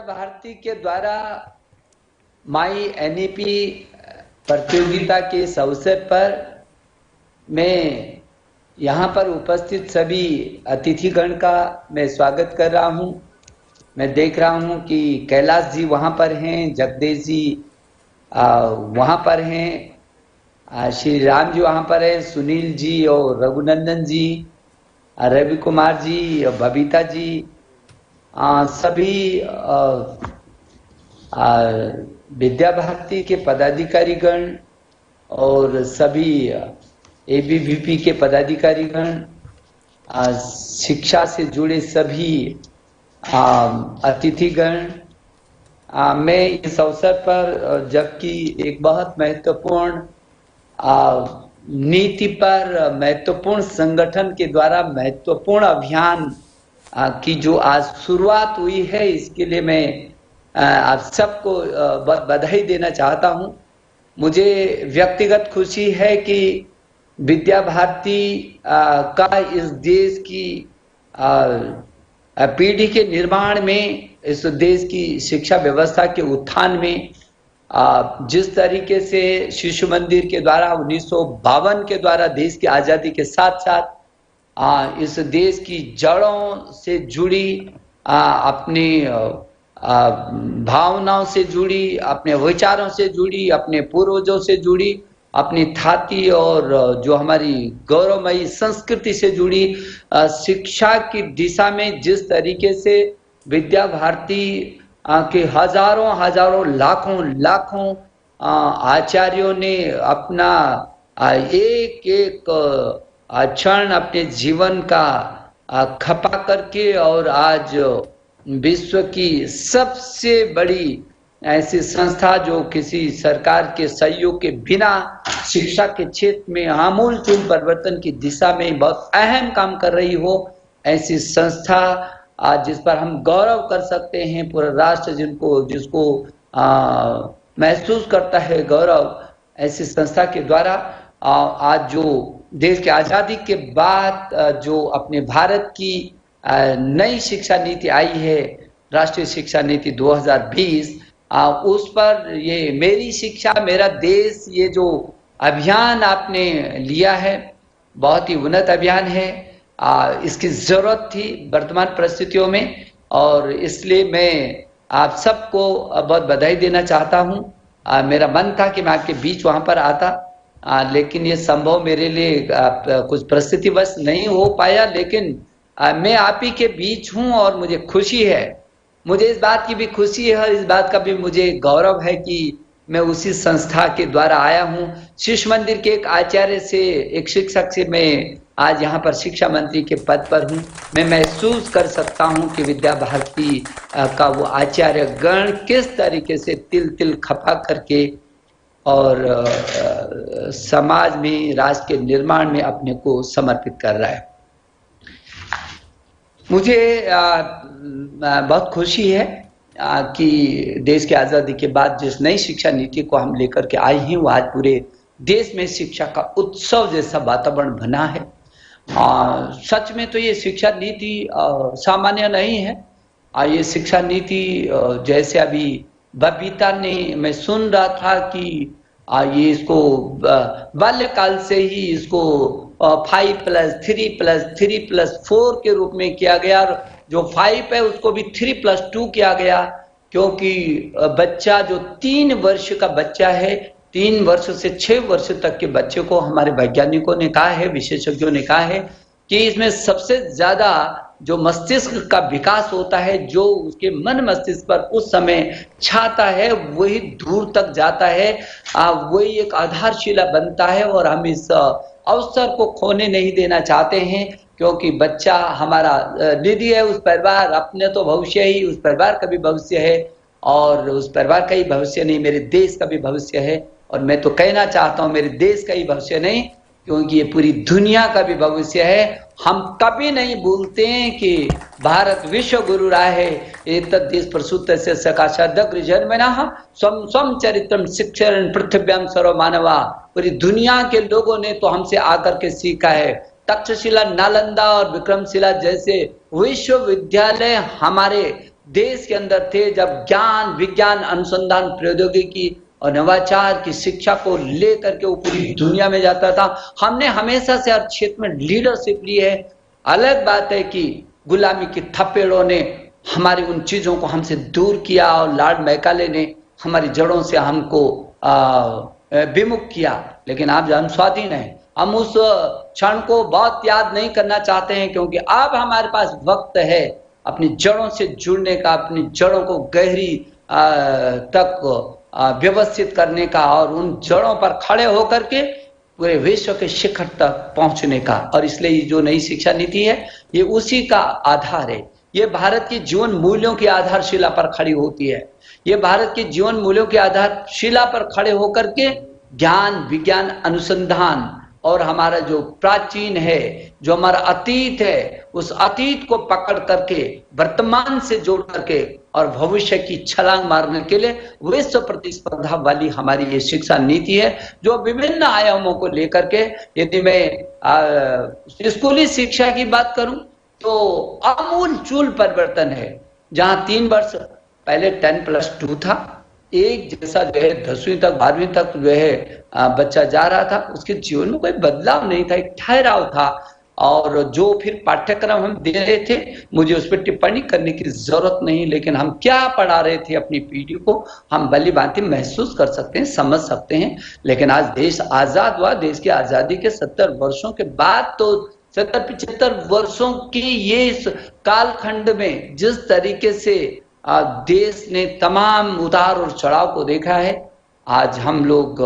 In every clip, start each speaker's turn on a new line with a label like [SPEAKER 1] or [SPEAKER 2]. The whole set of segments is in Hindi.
[SPEAKER 1] भारती के द्वारा माई एनईपी प्रतियोगिता के इस अवसर पर मैं यहाँ पर उपस्थित सभी अतिथिगण का मैं स्वागत कर रहा हूँ। मैं देख रहा हूँ कि कैलाश जी वहाँ पर हैं, जगदीश जी वहाँ पर हैं, श्री राम जी वहाँ पर हैं, सुनील जी और रघुनंदन जी, रवि कुमार जी और बबीता जी, सभी विद्या भारती के पदाधिकारीगण और सभी एबीवीपी के पदाधिकारीगण, शिक्षा से जुड़े सभी अतिथिगण, मैं इस अवसर पर जबकि एक बहुत महत्वपूर्ण नीति पर महत्वपूर्ण संगठन के द्वारा महत्वपूर्ण अभियान की जो आज शुरुआत हुई है, इसके लिए मैं आप सबको बहुत बधाई देना चाहता हूं। मुझे व्यक्तिगत खुशी है कि विद्या भारती का इस देश की पीढ़ी के निर्माण में, इस देश की शिक्षा व्यवस्था के उत्थान में जिस तरीके से शिशु मंदिर के द्वारा 1952 के द्वारा देश की आज़ादी के साथ साथ इस देश की जड़ों से जुड़ी, अपनी भावनाओं से जुड़ी, अपने विचारों से जुड़ी, अपने पूर्वजों से जुड़ी, अपनी थाती और जो हमारी गौरवमयी संस्कृति से जुड़ी शिक्षा की दिशा में जिस तरीके से विद्या भारती के हजारों हजारों लाखों आचार्यों ने अपना एक एक क्षण अपने जीवन का खपा करके और आज विश्व की सबसे बड़ी ऐसी संस्था जो किसी सरकार के सहयोग के बिना शिक्षा के क्षेत्र में आमूलचूल परिवर्तन की दिशा में बहुत अहम काम कर रही हो, ऐसी संस्था आज जिस पर हम गौरव कर सकते हैं, पूरा राष्ट्र जिसको महसूस करता है गौरव, ऐसी संस्था के द्वारा आज जो देश की आज़ादी के बाद जो अपने भारत की नई शिक्षा नीति आई है, राष्ट्रीय शिक्षा नीति 2020, उस पर ये मेरी शिक्षा मेरा देश, ये जो अभियान आपने लिया है बहुत ही उन्नत अभियान है। इसकी ज़रूरत थी वर्तमान परिस्थितियों में और इसलिए मैं आप सबको बहुत बधाई देना चाहता हूँ। मेरा मन था कि मैं आपके बीच वहाँ पर आता, लेकिन ये संभव मेरे लिए कुछ परिस्थितिवश नहीं हो पाया, लेकिन मैं आप ही के बीच हूँ और मुझे खुशी है, मुझे इस बात की भी खुशी है और इस बात का भी मुझे गौरव है कि मैं उसी संस्था के द्वारा आया हूँ। शिशु मंदिर के एक आचार्य से, एक शिक्षक से मैं आज यहाँ पर शिक्षा मंत्री के पद पर हूँ। मैं महसूस कर सकता हूँ कि विद्या भारती का वो आचार्य गण किस तरीके से तिल तिल खपा करके और समाज में, राष्ट्र के निर्माण में अपने को समर्पित कर रहा है। मुझे बहुत खुशी है कि देश की आज़ादी के बाद जिस नई शिक्षा नीति को हम लेकर के आए हैं, वो आज पूरे देश में शिक्षा का उत्सव जैसा वातावरण बना है। सच में तो ये शिक्षा नीति सामान्य नहीं है। ये शिक्षा नीति जैसे अभी बबीता ने, मैं सुन रहा था कि ये इसको बाल्यकाल से ही इसको 5+3+3+4 के रूप में किया गया, और जो 5 है उसको भी 3+2 किया गया, क्योंकि बच्चा जो 3 वर्ष का बच्चा है, 3 वर्ष से 6 वर्ष तक के बच्चे को हमारे वैज्ञानिकों ने कहा है, विशेषज्ञों ने कहा है कि इसमें सबसे ज्यादा जो मस्तिष्क का विकास होता है, जो उसके मन मस्तिष्क पर उस समय छाता है, वही दूर तक जाता है, वही एक आधारशिला बनता है। और हम इस अवसर को खोने नहीं देना चाहते हैं, क्योंकि बच्चा हमारा निधि है, उस परिवार, अपने तो भविष्य ही, उस परिवार का भी भविष्य है, और उस परिवार का ही भविष्य नहीं, मेरे देश का भी भविष्य है। और मैं तो कहना चाहता हूँ मेरे देश का ही भविष्य नहीं, क्योंकि ये पूरी दुनिया का भी भविष्य है। हम कभी नहीं भूलते हैं कि भारत विश्व गुरु रहा है, एतद् देश प्रसूत से सकाशादग्र जन्मनः स्वम स्वम चरित्रम शिक्षण पृथ्व्याम सर्व मानवा। पूरी दुनिया के लोगों ने तो हमसे आकर के सीखा है। तक्षशिला, नालंदा और विक्रमशिला जैसे विश्वविद्यालय हमारे देश के अंदर थे, जब ज्ञान, विज्ञान, अनुसंधान, प्रौद्योगिकी और नवाचार की शिक्षा को लेकर के वो पूरी दुनिया में जाता था। हमने हमेशा से हर क्षेत्र में लीडरशिप ली है। अलग बात है कि गुलामी की थपेड़ों ने हमारी उन चीजों को हमसे दूर किया और लॉर्ड मैकाले ने हमारी जड़ों से हमको विमुख किया, लेकिन आज हम स्वाधीन हैं। हम उस क्षण को बहुत याद नहीं करना चाहते हैं, क्योंकि अब हमारे पास वक्त है अपनी जड़ों से जुड़ने का, अपनी जड़ों को गहरी तक व्यवस्थित करने का और उन जड़ों पर खड़े होकर के पूरे विश्व के शिखर तक पहुंचने का। और इसलिए ये जो नई शिक्षा नीति है, ये उसी का आधार है। ये भारत की जीवन मूल्यों की आधारशिला पर खड़ी होती है। ये भारत के जीवन मूल्यों की आधारशिला पर खड़े होकर के ज्ञान, विज्ञान, अनुसंधान और हमारा जो प्राचीन है, जो हमारा अतीत है, उस अतीत को पकड़ करके वर्तमान से जोड़ करके और भविष्य की छलांग मारने के लिए विश्व प्रतिस्पर्धा वाली हमारी ये शिक्षा नीति है, जो विभिन्न आयामों को लेकर के, यदि मैं स्कूली शिक्षा की बात करूं तो आमूल चूल परिवर्तन है। जहां 3 वर्ष पहले 10+2 था, एक जैसा जो है 10वीं तक 12वीं तक जो है बच्चा जा रहा था, उसके जीवन में कोई बदलाव नहीं था, एक ठहराव था। और जो फिर पाठ्यक्रम हम दे रहे थे, मुझे उस पर टिप्पणी करने की जरूरत नहीं, लेकिन हम क्या पढ़ा रहे थे अपनी पीढ़ी को हम भली भांति महसूस कर सकते हैं, समझ सकते हैं। लेकिन आज देश आजाद हुआ, देश की आजादी के 70 वर्षों के बाद, तो 70-75 वर्षों की ये इस कालखंड में जिस तरीके से देश ने तमाम उतार और चढ़ाव को देखा है, आज हम लोग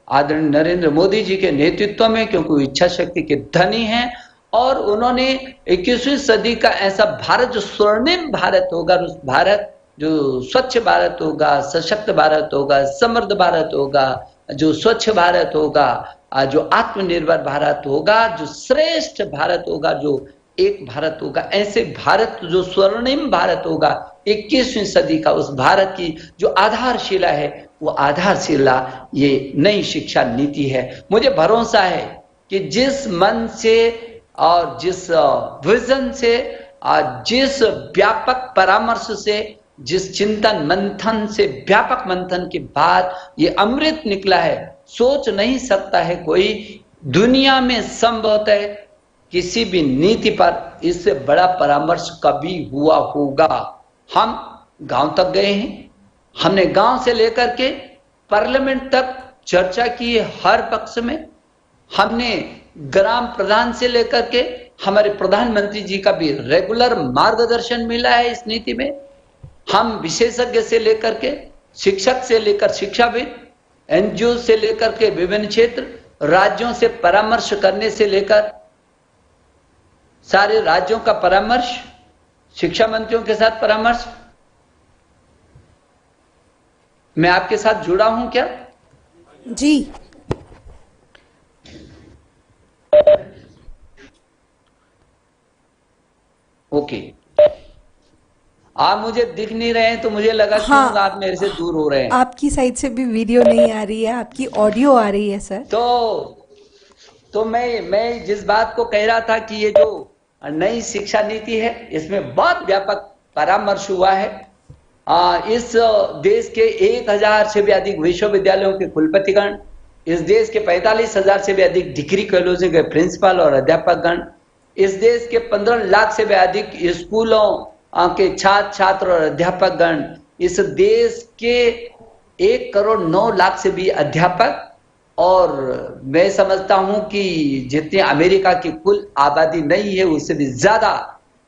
[SPEAKER 1] आदरणीय नरेंद्र मोदी जी के नेतृत्व में, क्योंकि वो इच्छा शक्ति के धनी हैं और उन्होंने 21वीं सदी का ऐसा भारत जो स्वर्णिम भारत होगा, उस भारत जो स्वच्छ भारत होगा, सशक्त भारत होगा, समृद्ध भारत होगा, जो स्वच्छ भारत होगा, जो आत्मनिर्भर भारत होगा, जो श्रेष्ठ भारत होगा, जो एक भारत होगा, ऐसे भारत जो स्वर्णिम भारत होगा 21वीं सदी का, उस भारत की जो आधारशिला है, वो आधारशिला ये नई शिक्षा नीति है। मुझे भरोसा है कि जिस मन से और जिस विजन से और जिस व्यापक परामर्श से, जिस चिंतन मंथन से, व्यापक मंथन के बाद ये अमृत निकला है, सोच नहीं सकता है कोई दुनिया में संभवतः किसी भी नीति पर इससे बड़ा परामर्श कभी हुआ होगा। हम गांव तक गए हैं, हमने गांव से लेकर के पार्लियामेंट तक चर्चा की है हर पक्ष में। हमने ग्राम प्रधान से लेकर के हमारे प्रधानमंत्री जी का भी रेगुलर मार्गदर्शन मिला है इस नीति में। हम विशेषज्ञ से लेकर के, शिक्षक से लेकर शिक्षाविद, एनजीओ से लेकर के विभिन्न क्षेत्र, राज्यों से परामर्श करने से लेकर सारे राज्यों का परामर्श, शिक्षा मंत्रियों के साथ परामर्श। मैं आपके साथ जुड़ा हूं क्या?
[SPEAKER 2] जी।
[SPEAKER 1] ओके। आप मुझे दिख नहीं रहे हैं तो मुझे लगा कि आप मेरे से दूर हो रहे हैं।
[SPEAKER 2] आपकी साइड से भी वीडियो नहीं आ रही है, आपकी ऑडियो आ रही है सर।
[SPEAKER 1] तो मैं जिस बात को कह रहा था कि ये जो नई शिक्षा नीति है, इसमें बहुत व्यापक परामर्श हुआ है। इस देश के 1000 से भी अधिक विश्वविद्यालयों के कुलपतिगण, इस देश के 45,000 से भी अधिक डिग्री कॉलेजों के प्रिंसिपल और अध्यापकगण, इस देश के 15 लाख से भी अधिक स्कूलों के छात्र छात्र और अध्यापकगण, इस देश के 1,09,00,000 से भी अध्यापक, और मैं समझता हूं कि जितनी अमेरिका की कुल आबादी नहीं है उससे भी ज्यादा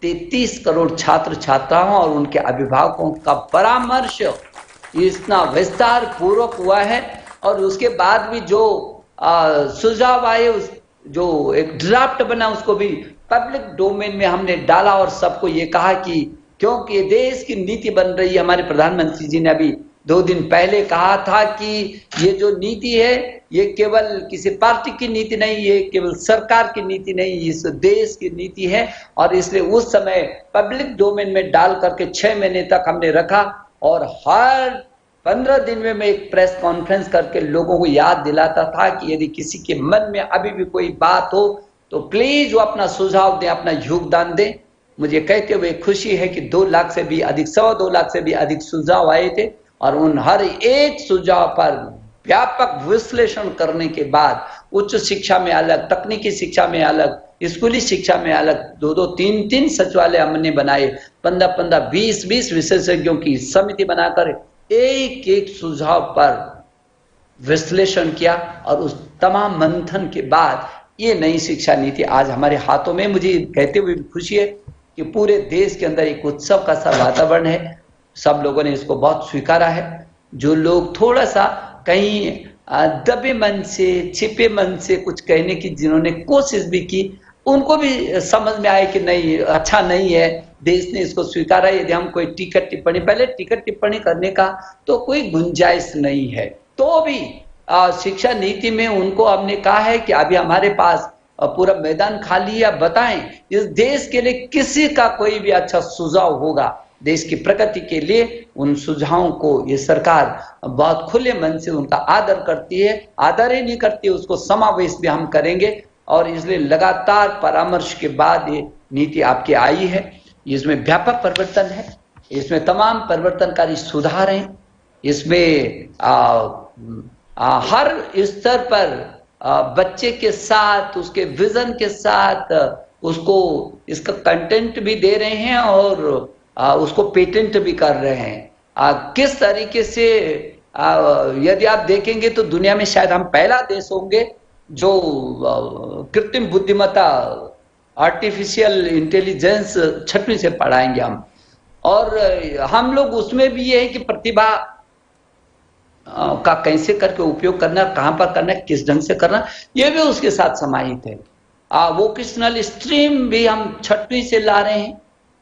[SPEAKER 1] 33 करोड़ छात्र छात्राओं और उनके अभिभावकों का परामर्श इतना विस्तार पूर्वक हुआ है। और उसके बाद भी जो सुझाव आए, जो एक ड्राफ्ट बना, उसको भी पब्लिक डोमेन में हमने डाला और सबको ये कहा कि क्योंकि देश की नीति बन रही है, हमारे प्रधानमंत्री जी ने अभी 2 दिन पहले कहा था कि ये जो नीति है ये केवल किसी पार्टी की नीति नहीं, ये केवल सरकार की नीति नहीं, इस देश की नीति है। और इसलिए उस समय पब्लिक डोमेन में डाल करके 6 महीने तक हमने रखा और हर 15 दिन में मैं एक प्रेस कॉन्फ्रेंस करके लोगों को याद दिलाता था कि यदि किसी के मन में अभी भी कोई बात हो तो प्लीज वो अपना सुझाव दें, अपना योगदान दें। मुझे कहते हुए खुशी है कि 2 लाख से भी अधिक, 2.25 लाख से भी अधिक सुझाव आए थे और उन हर एक सुझाव पर व्यापक विश्लेषण करने के बाद उच्च शिक्षा में अलग, तकनीकी शिक्षा में अलग, स्कूली शिक्षा में अलग 2-2, 3-3 सचिवालय हमने बनाए, 15-15, 20-20 विशेषज्ञों की समिति बनाकर एक एक सुझाव पर विश्लेषण किया और उस तमाम मंथन के बाद ये नई शिक्षा नीति आज हमारे हाथों में। मुझे कहते हुए भी खुशी है कि पूरे देश के अंदर एक उत्सव का सा वातावरण है, सब लोगों ने इसको बहुत स्वीकारा है। जो लोग थोड़ा सा कहीं दबे मन से, छिपे मन से कुछ कहने की जिन्होंने कोशिश भी की, उनको भी समझ में आया कि नहीं, अच्छा नहीं है, देश ने इसको स्वीकारा। यदि हम कोई टिकट टिप्पणी, पहले टिकट टिप्पणी करने का तो कोई गुंजाइश नहीं है, तो भी शिक्षा नीति में उनको हमने कहा है कि अभी हमारे पास पूरा मैदान खाली है, बताएं इस देश के लिए किसी का कोई भी अच्छा सुझाव होगा देश की प्रगति के लिए, उन सुझावों को ये सरकार बहुत खुले मन से उनका आदर करती है। आदर ही नहीं करती, उसको समावेश भी हम करेंगे और इसलिए लगातार परामर्श के बाद ये नीति आपकी आई है। इसमें व्यापक परिवर्तन है, इसमें तमाम परिवर्तनकारी सुधार हैं, इसमें हर स्तर पर बच्चे के साथ, उसके विजन के साथ उसको इसका कंटेंट भी दे रहे हैं और उसको पेटेंट भी कर रहे हैं। किस तरीके से यदि आप देखेंगे तो दुनिया में शायद हम पहला देश होंगे जो कृत्रिम बुद्धिमत्ता, आर्टिफिशियल इंटेलिजेंस 6वीं से पढ़ाएंगे हम, और हम लोग उसमें भी ये है कि प्रतिभा का कैसे करके उपयोग करना, कहां पर करना, किस ढंग से करना, ये भी उसके साथ समाहित है। वोकेशनल स्ट्रीम भी हम 6वीं से ला रहे हैं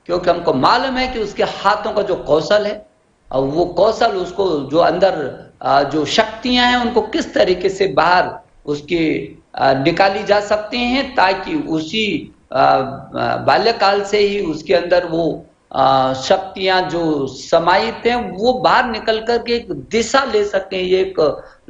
[SPEAKER 1] क्योंकि हमको मालूम है कि उसके हाथों का जो कौशल है और वो कौशल, उसको जो अंदर जो शक्तियां हैं उनको किस तरीके से बाहर उसकी निकाली जा सकती हैं ताकि उसी बाल्यकाल से ही उसके अंदर वो शक्तियां जो समाहित हैं वो बाहर निकल करके एक दिशा ले सकें, एक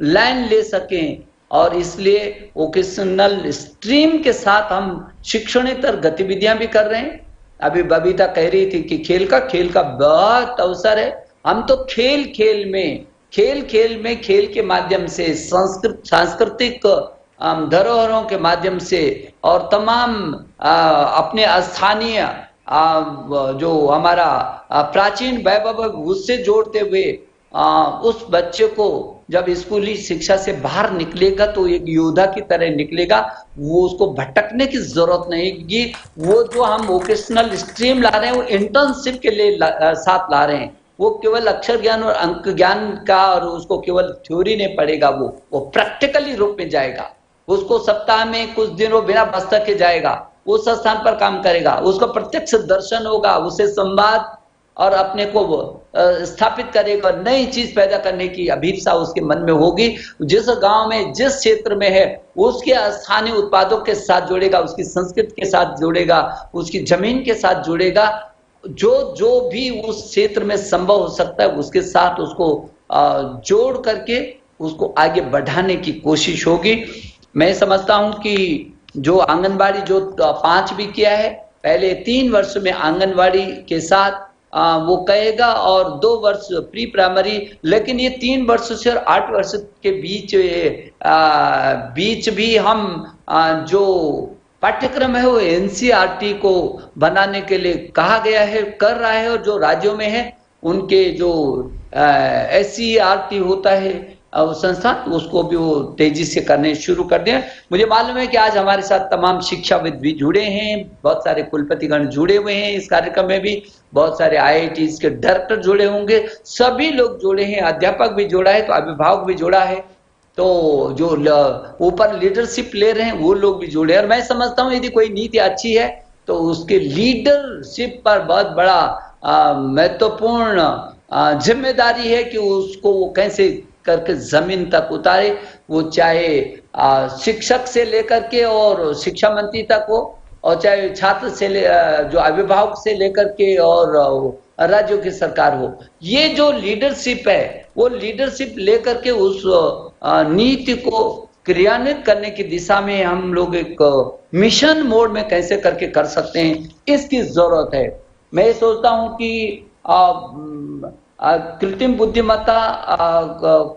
[SPEAKER 1] लाइन ले सकें। और इसलिए वोकेशनल स्ट्रीम के साथ हम शिक्षणेतर गतिविधियां भी कर रहे हैं। अभी बबीता कह रही थी कि खेल का बहुत अवसर है। हम तो खेल के माध्यम से, सांस्कृतिक धरोहरों के माध्यम से और तमाम अपने स्थानीय जो हमारा प्राचीन वैभव उससे जोड़ते हुए उस बच्चे को जब स्कूली शिक्षा से बाहर निकलेगा तो एक योद्धा की तरह निकलेगा। वो उसको भटकने की जरूरत नहीं कि वो जो हम वोकेशनल स्ट्रीम ला रहे हैं वो इंटर्नशिप के लिए साथ ला रहे हैं। वो केवल अक्षर ज्ञान और अंक ज्ञान का और उसको केवल थ्योरी नहीं पढ़ेगा, वो प्रैक्टिकली रूप में जाएगा। उसको सप्ताह में कुछ दिन वो बिना पुस्तक के जाएगा, उस स्थान पर काम करेगा, उसको प्रत्यक्ष दर्शन होगा, उसे संवाद और अपने को स्थापित करेगा, नई चीज पैदा करने की अभिप्सा उसके मन में होगी। जिस गांव में, जिस क्षेत्र में है उसके स्थानीय उत्पादों के साथ जोड़ेगा, उसकी संस्कृति के साथ जोड़ेगा, उसकी जमीन के साथ जोड़ेगा। जो भी उस क्षेत्र में संभव हो सकता है उसके साथ उसको जोड़ करके उसको आगे बढ़ाने की कोशिश होगी। मैं समझता हूं कि जो आंगनबाड़ी जो 5 भी किया है, पहले 3 वर्ष में आंगनबाड़ी के साथ वो कहेगा और 2 वर्ष प्री प्राइमरी, लेकिन ये 3 वर्ष से और 8 वर्ष के बीच भी हम जो पाठ्यक्रम है वो एनसीईआरटी को बनाने के लिए कहा गया है, कर रहा है। और जो राज्यों में है उनके जो एससीईआरटी होता है संस्थान, उसको भी वो तेजी से करने शुरू कर दिया। मुझे मालूम है कि आज हमारे साथ तमाम शिक्षाविद भी जुड़े हैं, बहुत सारे कुलपतिगण जुड़े हुए हैं इस कार्यक्रम में भी, बहुत सारे आईआईटीज के डायरेक्टर जुड़े होंगे, सभी लोग जुड़े हैं, अध्यापक भी जोड़ा है, तो अभिभावक भी जोड़ा है, तो जो ऊपर लीडरशिप ले रहे हैं वो लोग भी जुड़े हैं। और मैं समझता हूँ यदि कोई नीति अच्छी है तो उसके लीडरशिप पर बहुत बड़ा महत्वपूर्ण जिम्मेदारी है कि उसको वो कैसे करके जमीन तक उतारे। वो चाहे शिक्षक से लेकर के और शिक्षा मंत्री तक हो, और चाहे छात्र से जो अभिभावक से लेकर के और राज्यों की सरकार हो। ये जो लीडरशिप है वो लीडरशिप लेकर के उस नीति को क्रियान्वित करने की दिशा में हम लोग एक मिशन मोड में कैसे करके कर सकते हैं, इसकी जरूरत है। मैं सोचता हूं कि कृत्रिम बुद्धिमत्ता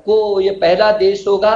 [SPEAKER 1] को ये पहला देश होगा।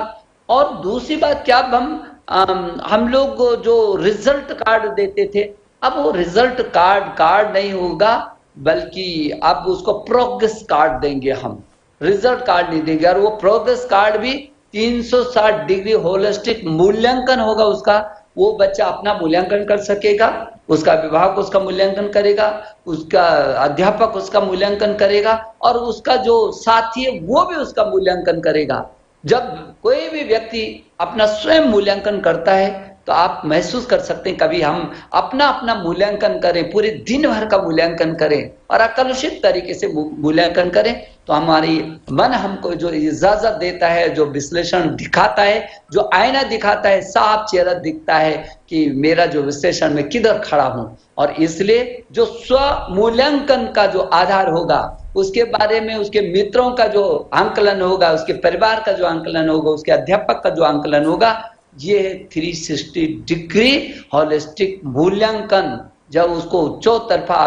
[SPEAKER 1] और दूसरी बात क्या, अब हम लोग जो रिजल्ट कार्ड देते थे, अब वो रिजल्ट कार्ड नहीं होगा, बल्कि अब उसको प्रोग्रेस कार्ड देंगे हम, रिजल्ट कार्ड नहीं देंगे। और वो प्रोग्रेस कार्ड भी 360 डिग्री होलिस्टिक मूल्यांकन होगा उसका। वो बच्चा अपना मूल्यांकन कर सकेगा, उसका विभाग उसका मूल्यांकन करेगा, उसका अध्यापक उसका मूल्यांकन करेगा, और उसका जो साथी है वो भी उसका मूल्यांकन करेगा। जब कोई भी व्यक्ति अपना स्वयं मूल्यांकन करता है तो आप महसूस कर सकते हैं, कभी हम अपना अपना मूल्यांकन करें, पूरे दिन भर का मूल्यांकन करें और अकलुषित तरीके से मूल्यांकन करें, तो हमारी मन हमको जो इजाजत देता है, जो विश्लेषण दिखाता है, जो आईना दिखाता है, साफ चेहरा दिखता है कि मेरा जो विश्लेषण में किधर खड़ा हूं। और इसलिए जो स्व मूल्यांकन का जो आधार होगा, उसके बारे में उसके मित्रों का जो आंकलन होगा, उसके परिवार का जो आंकलन होगा, उसके अध्यापक का जो आंकलन होगा, ये 360 डिग्री होलिस्टिक मूल्यांकन। जब उसको चौतरफा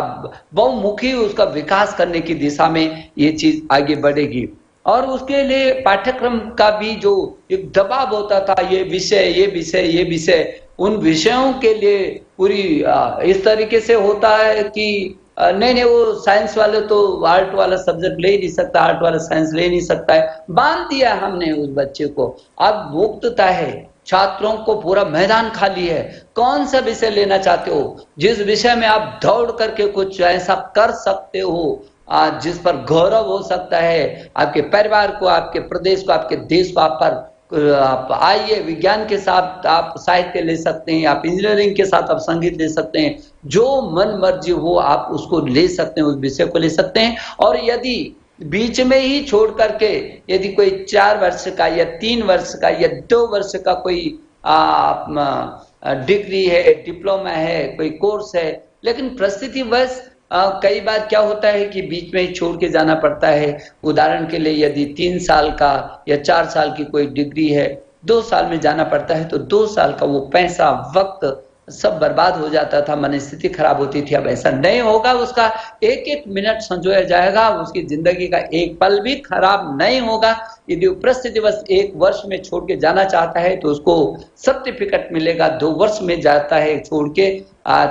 [SPEAKER 1] बहुमुखी उसका विकास करने की दिशा में ये चीज आगे बढ़ेगी। और उसके लिए पाठ्यक्रम का भी जो एक दबाव होता था, ये विषय, उन विषयों के लिए पूरी इस तरीके से होता है कि नहीं, वो साइंस वाले तो आर्ट वाला सब्जेक्ट ले ही नहीं सकता, आर्ट वाला साइंस ले नहीं सकता है। बांध दिया हमने उस बच्चे को। अब मुक्तता है, छात्रों को पूरा मैदान खाली है, कौन सा विषय लेना चाहते हो, जिस विषय में आप दौड़ करके कुछ ऐसा कर सकते हो जिस पर गौरव हो सकता है आपके परिवार को, आपके प्रदेश को, आपके देश को। आप आइए, विज्ञान के साथ आप साहित्य ले सकते हैं, आप इंजीनियरिंग के साथ आप संगीत ले सकते हैं, जो मन मर्जी हो आप उसको ले सकते हैं, उस विषय को ले सकते हैं। और यदि बीच में ही छोड़ करके यदि कोई 4 वर्ष का या 3 वर्ष का या 2 वर्ष का कोई डिग्री है, डिप्लोमा है, कोई कोर्स है, लेकिन परिस्थितिवश कई बार क्या होता है कि बीच में ही छोड़ के जाना पड़ता है। उदाहरण के लिए यदि 3 साल का या 4 साल की कोई डिग्री है, 2 साल में जाना पड़ता है, तो 2 साल का वो पैसा, वक्त सब बर्बाद हो जाता था, मन स्थिति खराब होती थी। अब ऐसा नहीं होगा, उसका एक एक मिनट संजोया जाएगा, उसकी जिंदगी का एक पल भी खराब नहीं होगा। यदि परिस्थितिवश 1 वर्ष में छोड़ के जाना चाहता है तो उसको सर्टिफिकेट मिलेगा, 2 वर्ष में जाता है छोड़ के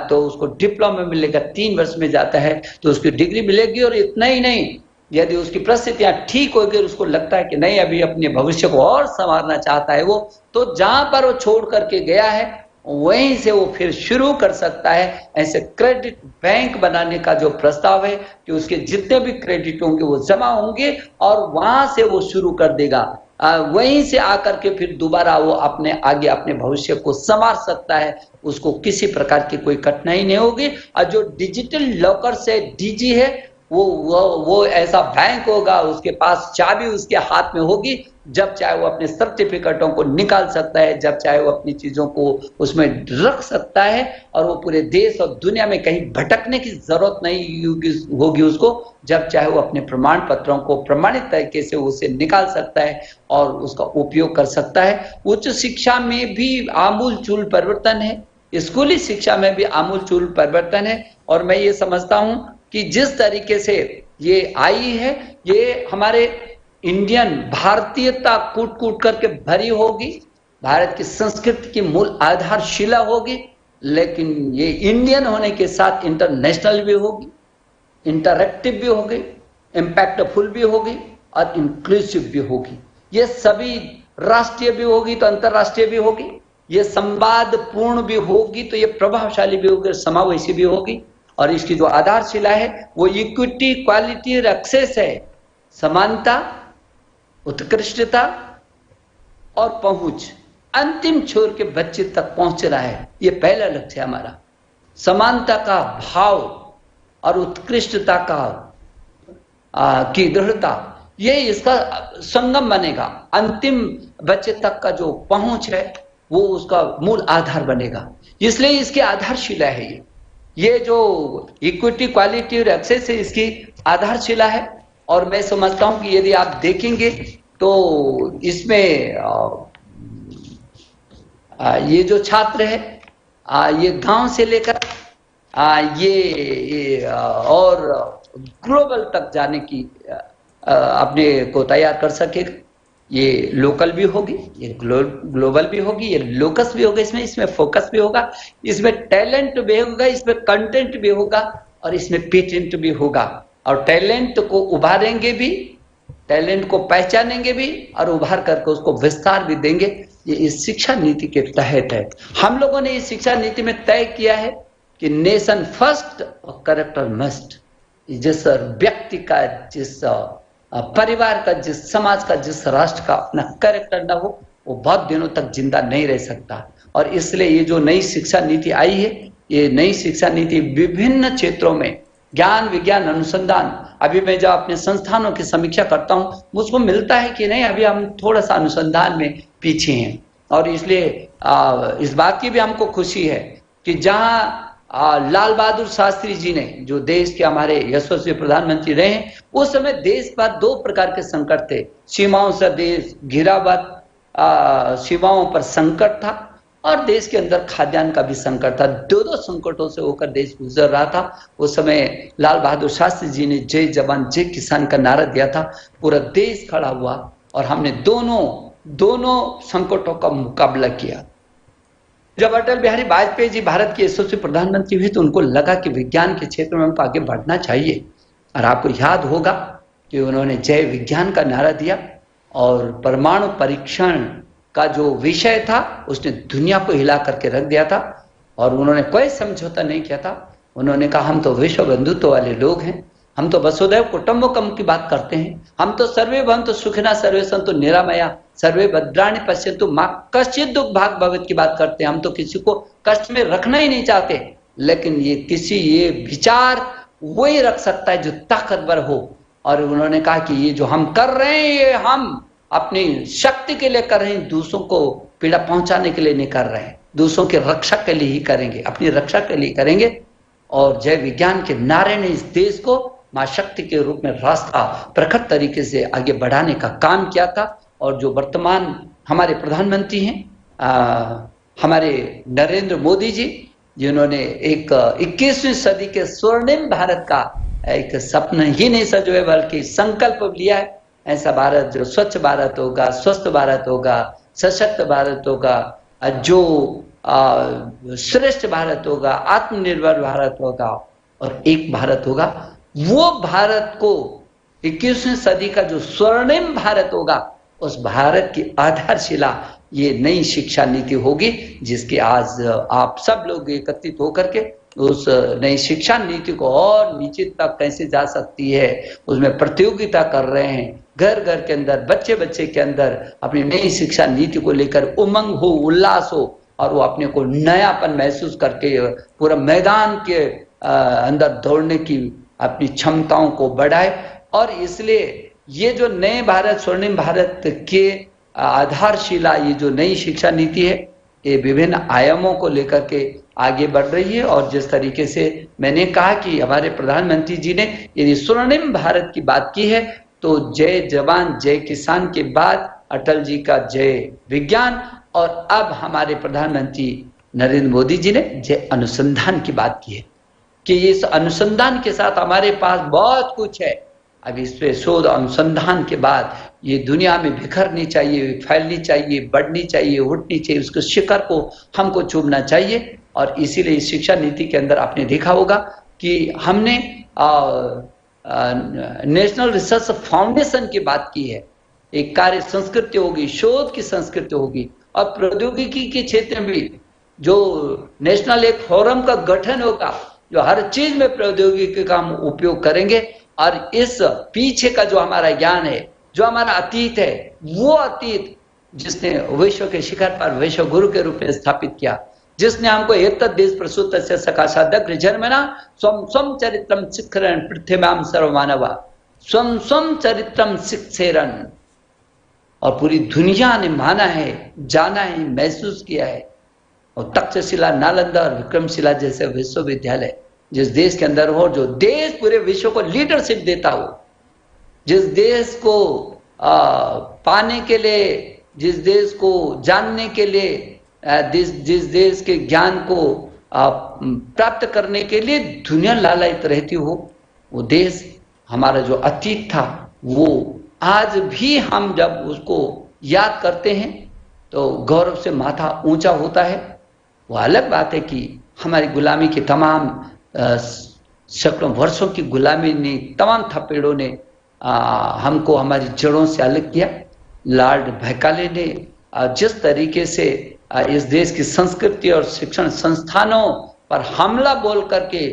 [SPEAKER 1] तो उसको डिप्लोमा मिलेगा, 3 वर्ष में जाता है तो उसकी डिग्री मिलेगी। और इतना ही नहीं, यदि उसकी परिस्थितियां ठीक होगी, उसको लगता है कि नहीं अभी अपने भविष्य को और संवारना चाहता है वो, तो जहां पर वो छोड़ करके गया है वहीं से वो फिर शुरू कर सकता है। ऐसे क्रेडिट बैंक बनाने का जो प्रस्ताव है कि उसके जितने भी क्रेडिट होंगे वो जमा होंगे और वहां से वो शुरू कर देगा, वहीं से आकर के फिर दोबारा वो अपने आगे अपने भविष्य को संवार सकता है, उसको किसी प्रकार की कोई कठिनाई नहीं होगी। और जो डिजिटल लॉकर से डीजी है वो ऐसा बैंक होगा, उसके पास चाबी उसके हाथ में होगी, जब चाहे वो अपने सर्टिफिकेटों को निकाल सकता है, जब चाहे वो अपनी चीजों को उसमें रख सकता है, और वो पूरे देश और दुनिया में कहीं भटकने की जरूरत नहीं होगी उसको। जब चाहे वो अपने प्रमाण पत्रों को प्रमाणित तरीके से उसे निकाल सकता है और उसका उपयोग कर सकता है। उच्च शिक्षा में भी आमूलचूल परिवर्तन है, स्कूली शिक्षा में भी आमूलचूल परिवर्तन है। और मैं ये समझता हूं कि जिस तरीके से ये आई है, ये हमारे इंडियन भारतीयता कूट कूट करके भरी होगी, भारत की संस्कृति की मूल आधारशिला होगी, लेकिन ये इंडियन होने के साथ इंटरनेशनल भी होगी, इंटरैक्टिव भी होगी, इम्पैक्टफुल भी होगी और इंक्लूसिव भी होगी। ये सभी राष्ट्रीय भी होगी तो अंतरराष्ट्रीय भी होगी, ये संवाद पूर्ण भी होगी तो ये प्रभावशाली भी होगी, समावेशी भी होगी। और इसकी जो आधारशिला है वो इक्विटी, क्वालिटी और एक्सेस है, समानता, उत्कृष्टता और पहुंच, अंतिम छोर के बच्चे तक पहुंचना है, ये पहला लक्ष्य है हमारा। समानता का भाव और उत्कृष्टता का की दृढ़ता, ये इसका संगम बनेगा। अंतिम बच्चे तक का जो पहुंच है वो उसका मूल आधार बनेगा, इसलिए इसकी आधारशिला है ये जो इक्विटी, क्वालिटी और एक्सेस है, इसकी आधारशिला है। और मैं समझता हूं कि यदि आप देखेंगे तो इसमें ये जो छात्र है ये गांव से लेकर और ग्लोबल तक जाने की अपने को तैयार कर सकेगा। ये लोकल भी होगी, ये ग्लोबल भी होगी, ये लोकस भी होगा, इसमें फोकस भी होगा, इसमें टैलेंट भी होगा, इसमें कंटेंट भी होगा और इसमें पेटेंट भी होगा। और टैलेंट को उभारेंगे भी, टैलेंट को पहचानेंगे भी और उभार करके उसको विस्तार भी देंगे। ये इस शिक्षा नीति के तहत है। हम लोगों ने इस शिक्षा नीति में तय किया है कि नेशन फर्स्ट और कैरेक्टर मस्ट। जिस व्यक्ति का, जिस परिवार का, जिस समाज का, जिस राष्ट्र का अपना कैरेक्टर ना हो, वो बहुत दिनों तक जिंदा नहीं रह सकता। और इसलिए ये जो नई शिक्षा नीति आई है, ये नई शिक्षा नीति विभिन्न क्षेत्रों में ज्ञान, विज्ञान, अनुसंधान, अभी मैं जब अपने संस्थानों की समीक्षा करता हूं, मुझको मिलता है कि नहीं, अभी हम थोड़ा सा अनुसंधान में पीछे हैं। और इसलिए इस बात की भी हमको खुशी है कि जहां लाल बहादुर शास्त्री जी ने, जो देश के हमारे यशस्वी प्रधानमंत्री रहे हैं, उस समय देश पर दो प्रकार के संकट थे। सीमाओं से देश घिरा हुआ, सीमाओं पर संकट था और देश के अंदर खाद्यान्न का भी संकट था। दो संकटों से होकर देश गुजर रहा था। उस समय लाल बहादुर शास्त्री जी ने जय जवान जय किसान का नारा दिया था। पूरा देश खड़ा हुआ और हमने दोनों संकटों का मुकाबला किया। जब अटल बिहारी वाजपेयी जी भारत के यशस्वी प्रधानमंत्री हुए तो उनको लगा कि विज्ञान के क्षेत्र में हमको आगे बढ़ना चाहिए। और आपको याद होगा कि उन्होंने जय विज्ञान का नारा दिया और परमाणु परीक्षण का जो विषय था उसने दुनिया को हिला करके रख दिया था। और उन्होंने कोई समझौता नहीं किया था। उन्होंने कहा हम तो विश्व बंधुत्व वाले लोग हैं, हम तो वसुधैव कुटुंबकम की बात करते हैं, हम तो सर्वे भवन्तु सुखिनः सर्वे सन्तु निरामया सर्वे भद्राणि पश्यन्तु मा कश्चित् दुःख भाग् भवेत् की बात करते हैं। हम तो किसी को कष्ट में रखना ही नहीं चाहते, लेकिन ये विचार वही रख सकता है जो ताकतवर हो। और उन्होंने कहा कि ये जो हम कर रहे हैं, ये हम अपनी शक्ति के लिए कर रहे हैं, दूसरों को पीड़ा पहुंचाने के लिए नहीं कर रहे हैं, दूसरों की रक्षा के लिए ही करेंगे, अपनी रक्षा के लिए करेंगे। और जय विज्ञान के नारे ने इस देश को मां शक्ति के रूप में रास्ता प्रखर तरीके से आगे बढ़ाने का काम किया था। और जो वर्तमान हमारे प्रधानमंत्री हैं, हमारे नरेंद्र मोदी जी, जिन्होंने एक 21वीं सदी के स्वर्णिम भारत का एक सपना ही नहीं सजोए बल्कि संकल्प लिया है। ऐसा भारत जो स्वच्छ भारत होगा, स्वस्थ भारत होगा, सशक्त भारत होगा, जो श्रेष्ठ भारत होगा, आत्मनिर्भर भारत होगा और एक भारत होगा। वो भारत को 21वीं सदी का जो स्वर्णिम भारत होगा, उस भारत की आधारशिला ये नई शिक्षा नीति होगी, जिसकी आज आप सब लोग एकत्रित होकर के उस नई शिक्षा नीति को और नीचे तक कैसे जा सकती है उसमें प्रतियोगिता कर रहे हैं। घर घर के अंदर, बच्चे बच्चे के अंदर अपनी नई शिक्षा नीति को लेकर उमंग हो, उल्लास हो और वो अपने को नयापन महसूस करके पूरा मैदान के अंदर दौड़ने की अपनी क्षमताओं को बढ़ाए। और इसलिए ये जो नए भारत, स्वर्णिम भारत के आधारशिला, ये जो नई शिक्षा नीति है, ये विभिन्न आयामों को लेकर के आगे बढ़ रही है। और जिस तरीके से मैंने कहा कि हमारे प्रधानमंत्री जी ने यदि स्वर्णिम भारत की बात की है, तो जय जवान जय किसान के बाद अटल जी का जय विज्ञान और अब हमारे प्रधानमंत्री नरेंद्र मोदी जी ने जय अनुसंधान की बात की है कि इस अनुसंधान के साथ हमारे पास बहुत कुछ है। अब इस पे शोध अनुसंधान के बाद ये दुनिया में बिखरनी चाहिए, फैलनी चाहिए, बढ़नी चाहिए, उठनी चाहिए, उसके शिखर को हमको चूमना चाहिए। और इसीलिए इस शिक्षा नीति के अंदर आपने देखा होगा कि हमने नेशनल रिसर्च फाउंडेशन की बात की है। एक कार्य संस्कृति होगी, शोध की संस्कृति होगी और प्रौद्योगिकी के क्षेत्र में भी जो नेशनल एक फोरम का गठन होगा, जो हर चीज में प्रौद्योगिकी का हम उपयोग करेंगे। और इस पीछे का जो हमारा ज्ञान है, जो हमारा अतीत है, वो अतीत जिसने विश्व के शिखर पर विश्व गुरु के रूप में स्थापित किया, जिसने हमको एतद् देश प्रसूत से सकाशादग्र जन्मना स्वम स्वम चरित्रम शिखरन पृथ्व्याम सर्वमानवा स्वम स्वम चरित्रम शिक्षेरन। और पूरी दुनिया ने माना है, जाना है, महसूस किया है। और तक्षशिला, नालंदा और विक्रमशिला जैसे विश्वविद्यालय जिस देश के अंदर हो, जो देश पूरे विश्व को लीडरशिप देता हो, जिस देश को पाने के लिए, जिस देश को जानने के लिए जिस देश के ज्ञान को प्राप्त करने के लिए दुनिया लालायित रहती हो, वो देश हमारा जो अतीत था वो आज भी हम जब उसको याद करते हैं तो गौरव से माथा ऊंचा होता है। वो अलग बात है कि हमारी गुलामी की तमाम सैकड़ों वर्षों की गुलामी ने, तमाम थपेड़ों ने हमको हमारी जड़ों से अलग किया। लॉर्ड मैकाले ने जिस तरीके से इस देश की संस्कृति और शिक्षण संस्थानों पर हमला बोल करके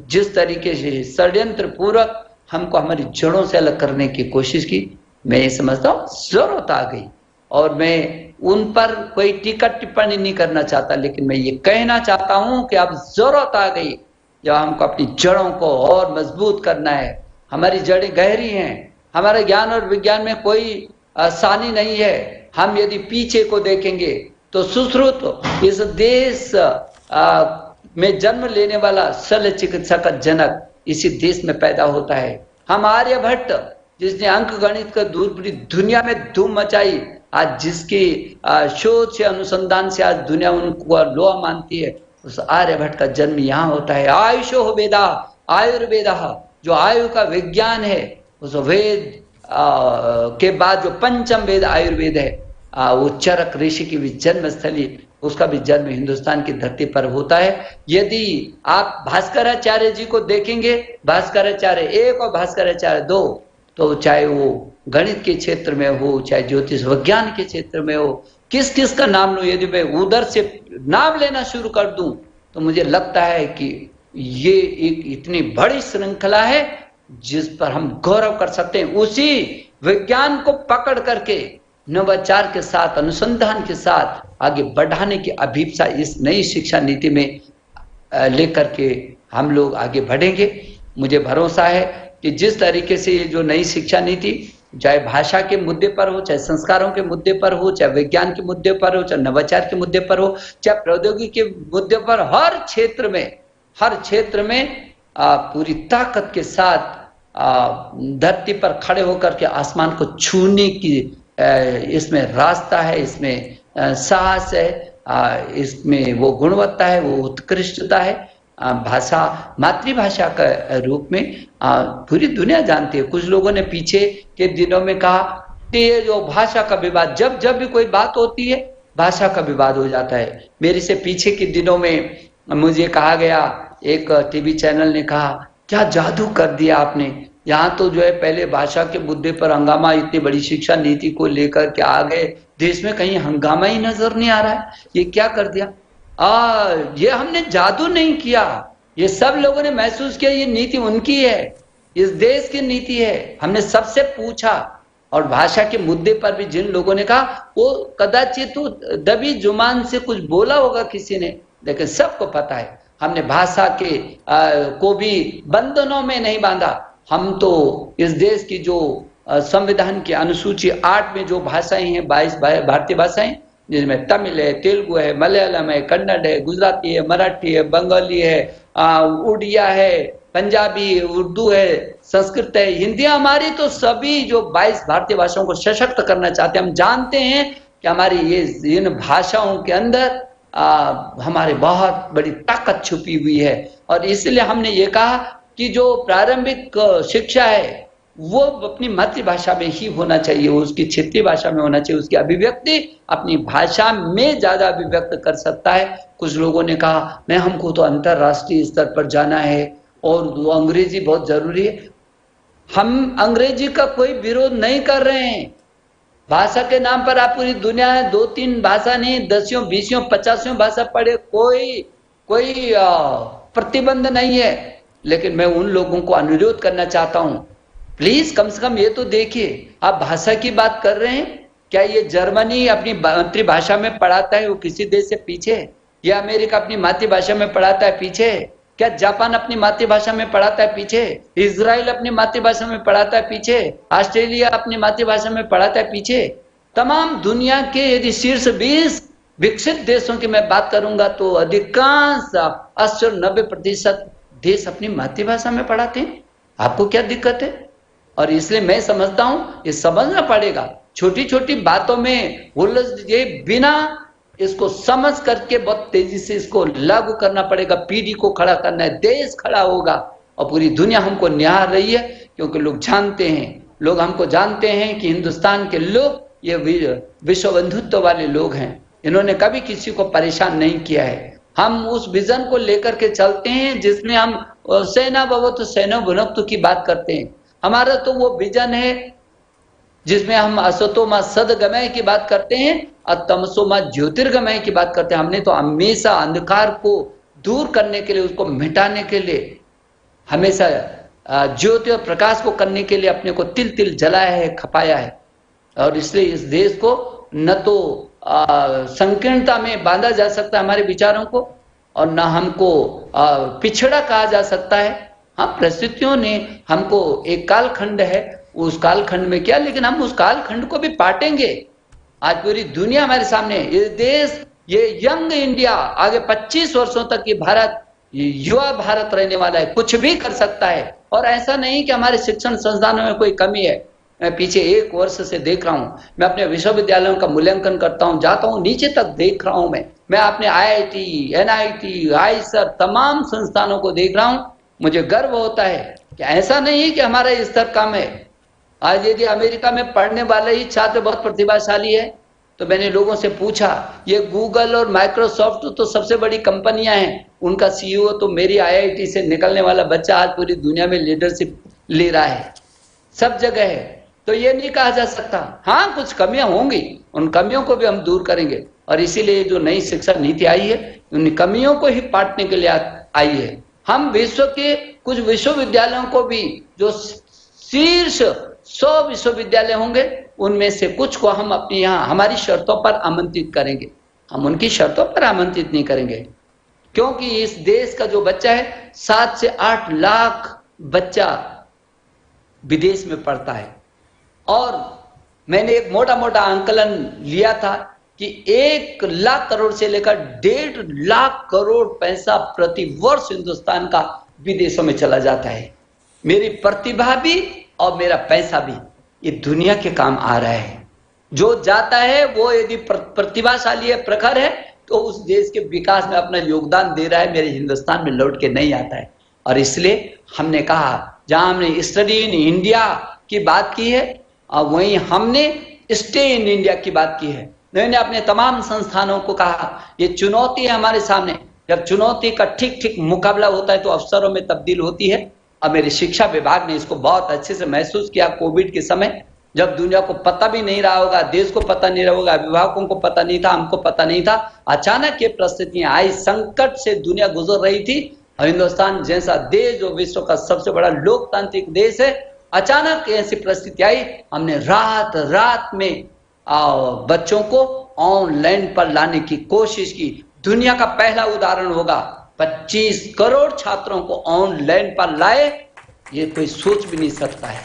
[SPEAKER 1] जिस तरीके से षड्यंत्र पूर्वक हमको हमारी जड़ों से अलग करने की कोशिश की, मैं ये समझता हूँ जरूरत आ गई। और मैं उन पर कोई टीका टिप्पणी नहीं करना चाहता, लेकिन मैं ये कहना चाहता हूँ कि अब जरूरत आ गई जब हमको अपनी जड़ों को और मजबूत करना है। हमारी जड़ें गहरी हैं, हमारे ज्ञान और विज्ञान में कोई आसानी नहीं है। हम यदि पीछे को देखेंगे तो सुश्रुत इस देश में जन्म लेने वाला शल्य चिकित्सा का जनक इसी देश में पैदा होता है। हम आर्यभट्ट जिसने अंक गणित का पूरी दुनिया में धूम मचाई, आज जिसकी शोध से अनुसंधान से आज दुनिया उनको लोहा मानती है, उस आर्यभट्ट का जन्म यहाँ होता है। आयुषो वेदा आयुर्वेदा, जो आयु का विज्ञान है, उस वेद के बाद जो पंचम वेद आयुर्वेद है, वो चरक ऋषि की भी जन्म स्थली, उसका भी जन्म हिंदुस्तान की धरती पर होता है। यदि आप भास्कराचार्य जी को देखेंगे, भास्कराचार्य 1 और भास्कराचार्य 2, तो चाहे वो गणित के क्षेत्र में हो, चाहे ज्योतिष विज्ञान के क्षेत्र में हो, किस किस का नाम लूं, यदि मैं उधर से नाम लेना शुरू कर दूं तो मुझे लगता है कि ये एक इतनी बड़ी श्रृंखला है जिस पर हम गौरव कर सकते हैं। उसी विज्ञान को पकड़ करके नवाचार के साथ, अनुसंधान के साथ आगे बढ़ाने की अभिप्सा इस नई शिक्षा नीति में लेकर के हम लोग आगे बढ़ेंगे। मुझे भरोसा है कि जिस तरीके से ये जो नई शिक्षा नीति, चाहे भाषा के मुद्दे पर हो, चाहे संस्कारों के मुद्दे पर हो, चाहे विज्ञान के मुद्दे पर हो, चाहे नवाचार के मुद्दे पर हो, चाहे प्रौद्योगिकी के मुद्दे पर, हर क्षेत्र में पूरी ताकत के साथ धरती पर खड़े होकर के आसमान को छूने की इसमें रास्ता है, इसमें साहस है, इसमें वो गुणवत्ता है, वो उत्कृष्टता है। भाषा मातृभाषा का रूप में पूरी दुनिया जानती है। कुछ लोगों ने पीछे के दिनों में कहा कि ये जो भाषा का विवाद, जब भी कोई बात होती है भाषा का विवाद हो जाता है। मेरे से पीछे के दिनों में मुझे कहा गया, एक टीवी चैनल ने कहा, क्या जादू कर दिया आपने, यहाँ तो जो है पहले भाषा के मुद्दे पर हंगामा, इतनी बड़ी शिक्षा नीति को लेकर के आ गए, देश में कहीं हंगामा ही नजर नहीं आ रहा है, ये क्या कर दिया। ये हमने जादू नहीं किया, ये सब लोगों ने महसूस किया ये नीति उनकी है, इस देश की नीति है। हमने सबसे पूछा और भाषा के मुद्दे पर भी जिन लोगों ने कहा, वो कदाचित तो दबी जुबान से कुछ बोला होगा किसी ने, लेकिन सबको पता है हमने भाषा के को भी बंधनों में नहीं बांधा। हम तो इस देश की जो संविधान की अनुसूची 8 में जो भाषाएं हैं, 22 भारतीय भाषाएं, जिसमें तमिल है, तेलुगु है, मलयालम है, कन्नड़ है, गुजराती है, मराठी है, बंगाली है, उड़िया है, पंजाबी है, उर्दू है, संस्कृत है, हिंदी, हमारी तो सभी जो 22 भारतीय भाषाओं को सशक्त करना चाहते हैं। हम जानते हैं कि हमारी ये इन भाषाओं के अंदर हमारे बहुत बड़ी ताकत छुपी हुई है, और इसलिए हमने ये कहा कि जो प्रारंभिक शिक्षा है वो अपनी मातृभाषा में ही होना चाहिए, उसकी क्षेत्रीय भाषा में होना चाहिए, उसकी अभिव्यक्ति अपनी भाषा में ज्यादा अभिव्यक्त कर सकता है। कुछ लोगों ने कहा नहीं, हमको तो अंतरराष्ट्रीय स्तर पर जाना है और वो अंग्रेजी बहुत जरूरी है। हम अंग्रेजी का कोई विरोध नहीं कर रहे हैं, भाषा के नाम पर आप पूरी दुनिया में 2-3 भाषा नहीं, 10, 20, 50 भाषा पढ़े, कोई प्रतिबंध नहीं है। लेकिन मैं उन लोगों को अनुरोध करना चाहता हूं, प्लीज कम से कम ये तो देखिए, आप भाषा की बात कर रहे हैं, क्या ये जर्मनी अपनी मातृभाषा में पढ़ाता है वो किसी देश से पीछे है? या अमेरिका अपनी मातृभाषा में पढ़ाता है पीछे है? क्या जापान अपनी मातृभाषा में पढ़ाता है पीछे? इजराइल अपनी मातृभाषा में पढ़ाता है पीछे? ऑस्ट्रेलिया अपनी मातृभाषा में पढ़ाता है पीछे? तमाम दुनिया के यदि शीर्ष 20 विकसित देशों की मैं बात करूंगा तो अधिकांश 80-90% देश अपनी मातृभाषा में पढ़ाते हैं। आपको क्या दिक्कत है? और इसलिए मैं समझता हूं ये समझना पड़ेगा, छोटी छोटी बातों में उलझ ये बिना इसको समझ करके बहुत तेजी से इसको लागू करना पड़ेगा। पीढ़ी को खड़ा करना है, देश खड़ा होगा और पूरी दुनिया हमको निहार रही है, क्योंकि लोग हमको जानते हैं कि हिंदुस्तान के लोग ये विश्व बंधुत्व वाले लोग हैं। इन्होंने कभी किसी को परेशान नहीं किया है। हम उस विजन को लेकर के चलते हैं जिसमें हम सेना भवतु सेना भुनक्तु की बात करते हैं। हमारा तो वो विजन है जिसमें हम असतो मा सदगमय की बात करते हैं और तमसो मा ज्योतिर्गमय की बात करते हैं। हमने तो हमेशा अंधकार को दूर करने के लिए, उसको मिटाने के लिए, हमेशा ज्योति और प्रकाश को करने के लिए अपने को तिल तिल जलाया है, खपाया है। और इसलिए इस देश को न तो संकीर्णता में बांधा जा सकता है हमारे विचारों को, और न हमको पिछड़ा कहा जा सकता है। हाँ, परिस्थितियों ने हमको एक कालखंड है, उस कालखंड में क्या, लेकिन हम उस कालखंड को भी पाटेंगे। आज पूरी दुनिया हमारे सामने है। ये देश, ये यंग इंडिया, आगे 25 वर्षों तक ये भारत, ये युवा भारत रहने वाला है, कुछ भी कर सकता है। और ऐसा नहीं कि हमारे शिक्षण संस्थानों में कोई कमी है। मैं पीछे 1 वर्ष से देख रहा हूं, मैं अपने विश्वविद्यालयों का मूल्यांकन करता हूं, जाता हूं, नीचे तक देख रहा हूं। मैं अपने IIT, NIT, आईसर तमाम संस्थानों को देख रहा हूं। मुझे गर्व होता है कि ऐसा नहीं है कि हमारा स्तर कम है। आज यदि अमेरिका में पढ़ने वाले ही छात्र बहुत प्रतिभाशाली है, तो मैंने लोगों से पूछा, ये गूगल और माइक्रोसॉफ्ट तो सबसे बड़ी कंपनियां हैं, उनका CEO तो मेरी IIT से निकलने वाला बच्चा आज पूरी दुनिया में लीडरशिप ले रहा है, सब जगह है। तो ये नहीं कहा जा सकता। हाँ, कुछ कमियां होंगी, उन कमियों को भी हम दूर करेंगे। और इसीलिए जो नई शिक्षा नीति आई है, उन कमियों को ही पाटने के लिए आई है। हम विश्व के कुछ विश्वविद्यालयों को भी, जो शीर्ष 100 विश्वविद्यालय होंगे, उनमें से कुछ को हम अपने यहाँ हमारी शर्तों पर आमंत्रित करेंगे। हम उनकी शर्तों पर आमंत्रित नहीं करेंगे, क्योंकि इस देश का जो बच्चा है, 7 से 8 लाख बच्चा विदेश में पढ़ता है। और मैंने एक मोटा मोटा आंकलन लिया था कि 1 लाख करोड़ से लेकर 1.5 लाख करोड़ पैसा प्रति वर्ष हिंदुस्तान का विदेशों में चला जाता है। मेरी प्रतिभा भी और मेरा पैसा भी ये दुनिया के काम आ रहा है। जो जाता है वो यदि प्रतिभाशाली है, प्रखर है, तो उस देश के विकास में अपना योगदान दे रहा है, मेरे हिंदुस्तान में लौट के नहीं आता है। और इसलिए हमने कहा, जहां हमने स्टडी इन इंडिया की बात की है, वहीं हमने स्टे इन इंडिया की बात की है। मैंने अपने तमाम संस्थानों को कहा, ये चुनौती है हमारे सामने, जब चुनौती का ठीक ठीक मुकाबला होता है तो अवसरों में तब्दील होती है। और मेरे शिक्षा विभाग ने इसको बहुत अच्छे से महसूस किया। कोविड के समय जब दुनिया को पता भी नहीं रहा होगा, देश को पता नहीं रहा होगा, अभिभावकों को पता नहीं था, हमको पता नहीं था, अचानक ये परिस्थितियां आई, संकट से दुनिया गुजर रही थी। और हिंदुस्तान जैसा देश, जो विश्व का सबसे बड़ा लोकतांत्रिक देश है, अचानक ऐसी परिस्थिति आई। हमने रात रात में बच्चों को ऑनलाइन पर लाने की कोशिश की। दुनिया का पहला उदाहरण होगा, 25 करोड़ छात्रों को ऑनलाइन पर लाए, ये कोई सोच भी नहीं सकता है।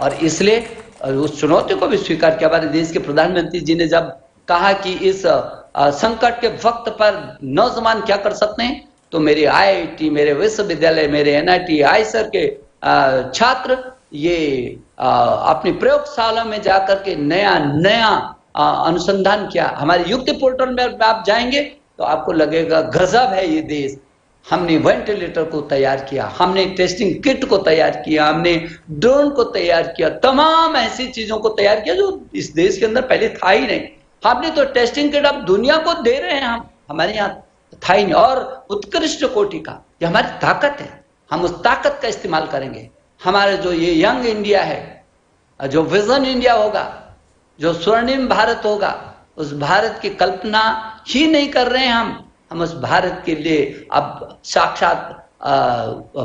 [SPEAKER 1] और इसलिए उस चुनौती को भी स्वीकार किया। हमारे देश के प्रधानमंत्री जी ने जब कहा कि इस संकट के वक्त पर नौजवान क्या कर सकते हैं, तो मेरे IIT, मेरे विश्वविद्यालय, मेरे NIT, आईसर के छात्र ये अपनी प्रयोगशाला में जाकर के नया नया अनुसंधान किया। हमारे युक्ति पोर्टल में आप जाएंगे तो आपको लगेगा गजब है ये देश। हमने वेंटिलेटर को तैयार किया, हमने टेस्टिंग किट को तैयार किया, हमने ड्रोन को तैयार किया, तमाम ऐसी चीजों को तैयार किया जो इस देश के अंदर पहले था ही नहीं। हमने तो टेस्टिंग किट अब दुनिया को दे रहे हैं, हम हमारे यहाँ था ही नहीं, और उत्कृष्ट कोटि का। ये हमारी ताकत है, हम उस ताकत का इस्तेमाल करेंगे। हमारे जो ये यंग इंडिया है, जो विजन इंडिया होगा, जो स्वर्णिम भारत होगा, उस भारत की कल्पना ही नहीं कर रहे हैं हम उस भारत के लिए अब साक्षात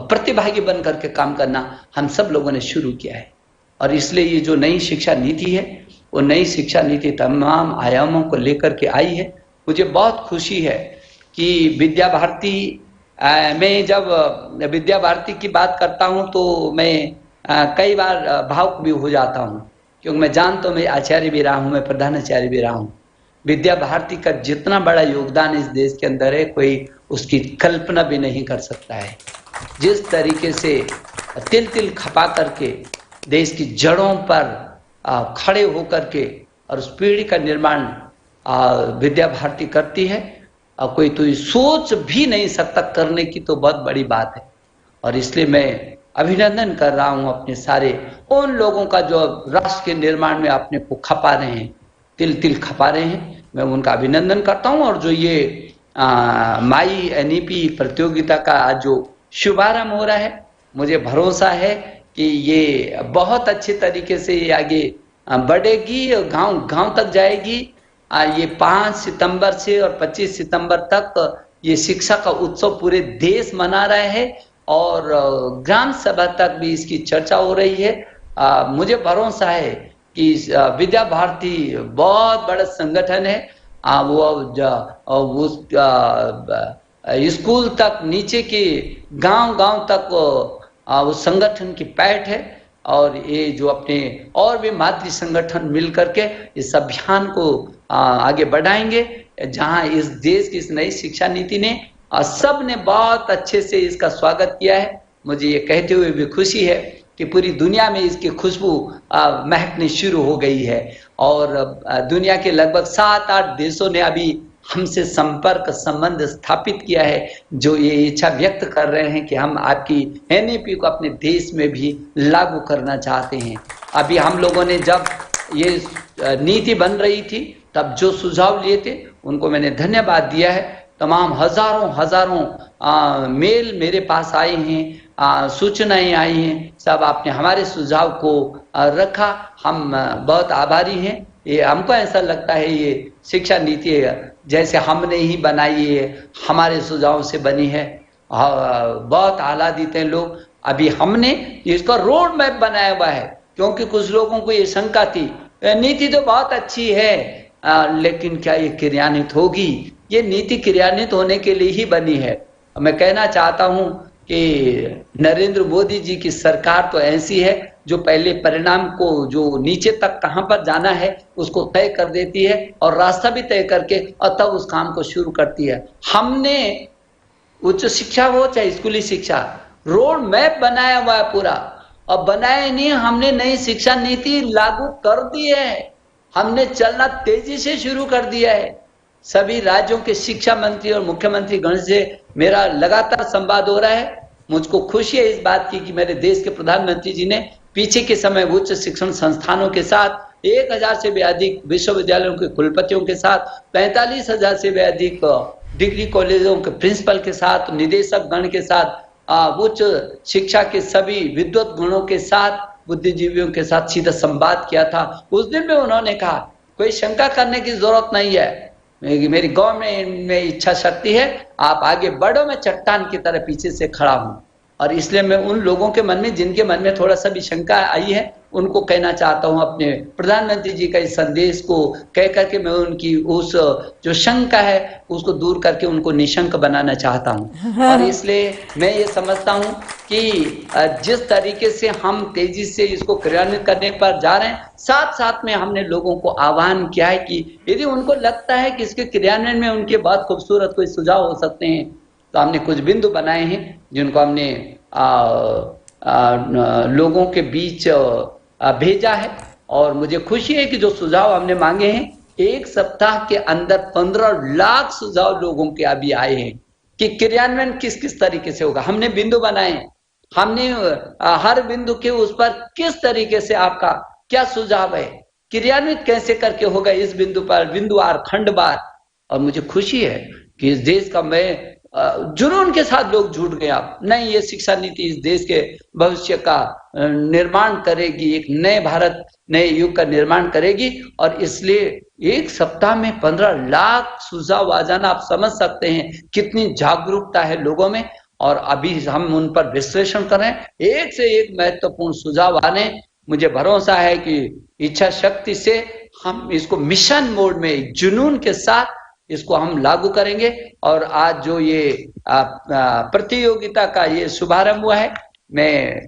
[SPEAKER 1] प्रतिभागी बन करके काम करना हम सब लोगों ने शुरू किया है। और इसलिए ये जो नई शिक्षा नीति है, वो नई शिक्षा नीति तमाम आयामों को लेकर के आई है। मुझे बहुत खुशी है कि विद्या भारती मैं जब विद्या भारती की बात करता हूं तो मैं कई बार भावुक भी हो जाता हूं, क्योंकि मैं जानता हूं, मैं आचार्य भी रहा हूं, मैं प्रधानाचार्य भी रहा हूं। विद्या भारती का जितना बड़ा योगदान इस देश के अंदर है, कोई उसकी कल्पना भी नहीं कर सकता है। जिस तरीके से तिल तिल खपा करके देश की जड़ों पर खड़े होकर के और उस पीढ़ी का निर्माण विद्या भारती करती है, और कोई तो सोच भी नहीं सकता करने की, तो बहुत बड़ी बात है। और इसलिए मैं अभिनंदन कर रहा हूं अपने सारे उन लोगों का जो राष्ट्र के निर्माण में अपने को खपा रहे हैं, तिल तिल खपा रहे हैं। मैं उनका अभिनंदन करता हूं। और जो ये माई एनईपी प्रतियोगिता का आज जो शुभारंभ हो रहा है, मुझे भरोसा है कि ये बहुत अच्छे तरीके से ये आगे बढ़ेगी, गांव गांव तक जाएगी। ये 5 सितंबर से और 25 सितंबर तक ये शिक्षा का उत्सव पूरे देश मना रहा है, और ग्राम सभा तक भी इसकी चर्चा हो रही है। मुझे भरोसा है कि विद्या भारती बहुत बड़ा संगठन है। वो स्कूल तक, नीचे के गांव गांव तक उस संगठन की पैठ है। और ये जो अपने और भी मातृ संगठन मिल करके इस अभियान को आगे बढ़ाएंगे, जहां इस देश की इस नई शिक्षा नीति ने सब ने बहुत अच्छे से इसका स्वागत किया है। मुझे ये कहते हुए भी खुशी है कि पूरी दुनिया में इसकी खुशबू महकनी शुरू हो गई है, और दुनिया के लगभग 7-8 देशों ने अभी हमसे संपर्क संबंध स्थापित किया है, जो ये इच्छा व्यक्त कर रहे हैं कि हम आपकी एनईपी को अपने देश में भी लागू करना चाहते हैं। अभी हम लोगों ने जब ये नीति बन रही थी, तब जो सुझाव लिए थे उनको मैंने धन्यवाद दिया है। तमाम हजारों मेल मेरे पास आए हैं, सूचनाएं आई हैं, सब आपने हमारे सुझाव को रखा। हम बहुत आभारी हैं। ये हमको ऐसा लगता है ये शिक्षा नीति जैसे हमने ही बनाई है, हमारे सुझाव से बनी है। बहुत आह्लादित हैं लोग। अभी हमने इसका रोड मैप बनाया हुआ है, क्योंकि कुछ लोगों को ये शंका थी, नीति तो बहुत अच्छी है, लेकिन क्या ये क्रियान्वित होगी? ये नीति क्रियान्वित होने के लिए ही बनी है। मैं कहना चाहता हूं कि नरेंद्र मोदी जी की सरकार तो ऐसी है जो पहले परिणाम को, जो नीचे तक कहां पर जाना है उसको तय कर देती है, और रास्ता भी तय करके और तब उस काम को शुरू करती है। हमने उच्च शिक्षा हो चाहे स्कूली शिक्षा, रोड मैप बनाया हुआ है पूरा, और बनाया नहीं, हमने नई शिक्षा नीति लागू कर दी है। हमने चलना तेजी से शुरू कर दिया है। सभी राज्यों के शिक्षा मंत्री और मुख्यमंत्री गण से मेरा लगातार संवाद हो रहा है। मुझको खुशी है इस बात की कि मेरे देश के प्रधानमंत्री जी ने पीछे के समय उच्च शिक्षण संस्थानों के साथ 1000 से भी अधिक विश्वविद्यालयों के कुलपतियों के साथ, 45,000 से भी अधिक डिग्री कॉलेजों के प्रिंसिपल के साथ, निदेशक गण के साथ, उच्च शिक्षा के सभी विद्वत गुणों के साथ, बुद्धिजीवियों के साथ सीधा संवाद किया था। उस दिन में उन्होंने कहा कोई शंका करने की जरूरत नहीं है, मेरी गवर्नमेंट में इच्छा शक्ति है, आप आगे बढ़ो, मैं चट्टान की तरह पीछे से खड़ा हूं। और इसलिए मैं उन लोगों के मन में, जिनके मन में थोड़ा सा भी शंका आई है, उनको कहना चाहता हूं अपने प्रधानमंत्री जी का इस संदेश को कह करके मैं उनकी उस जो शंका है उसको दूर करके उनको निशंक बनाना चाहता हूं। और इसलिए मैं ये समझता हूं कि जिस तरीके से हम तेजी से इसको क्रियान्वित करने पर जा रहे हैं, साथ साथ में हमने लोगों को आह्वान किया है कि यदि उनको लगता है कि इसके क्रियान्वयन में उनके बहुत खूबसूरत कोई सुझाव हो सकते हैं, तो हमने कुछ बिंदु बनाए हैं जिनको हमने लोगों के बीच भेजा है। और मुझे खुशी है कि जो सुझाव हमने मांगे हैं, 1 सप्ताह के अंदर 15 लाख सुझाव लोगों के अभी आए हैं कि क्रियान्वयन किस किस तरीके से होगा। हमने बिंदु बनाए, हमने हर बिंदु के उस पर किस तरीके से आपका क्या सुझाव है, क्रियान्वित कैसे करके होगा इस बिंदु पर, बिंदुवार, खंडवार। और मुझे खुशी है कि इस देश का मैं जुनून के साथ लोग जुट गए। आप नहीं, ये शिक्षा नीति इस देश के भविष्य का निर्माण करेगी, एक नए भारत, नए युग का निर्माण करेगी। और इसलिए 1 सप्ताह में 15 लाख सुझाव आ जाना, आप समझ सकते हैं कितनी जागरूकता है लोगों में। और अभी हम उन पर विश्लेषण कर रहे हैं, एक से एक महत्वपूर्ण सुझाव आने। मुझे भरोसा है कि इच्छा शक्ति से हम इसको मिशन मोड में जुनून के साथ इसको हम लागू करेंगे। और आज जो ये प्रतियोगिता का ये शुभारंभ हुआ है, मैं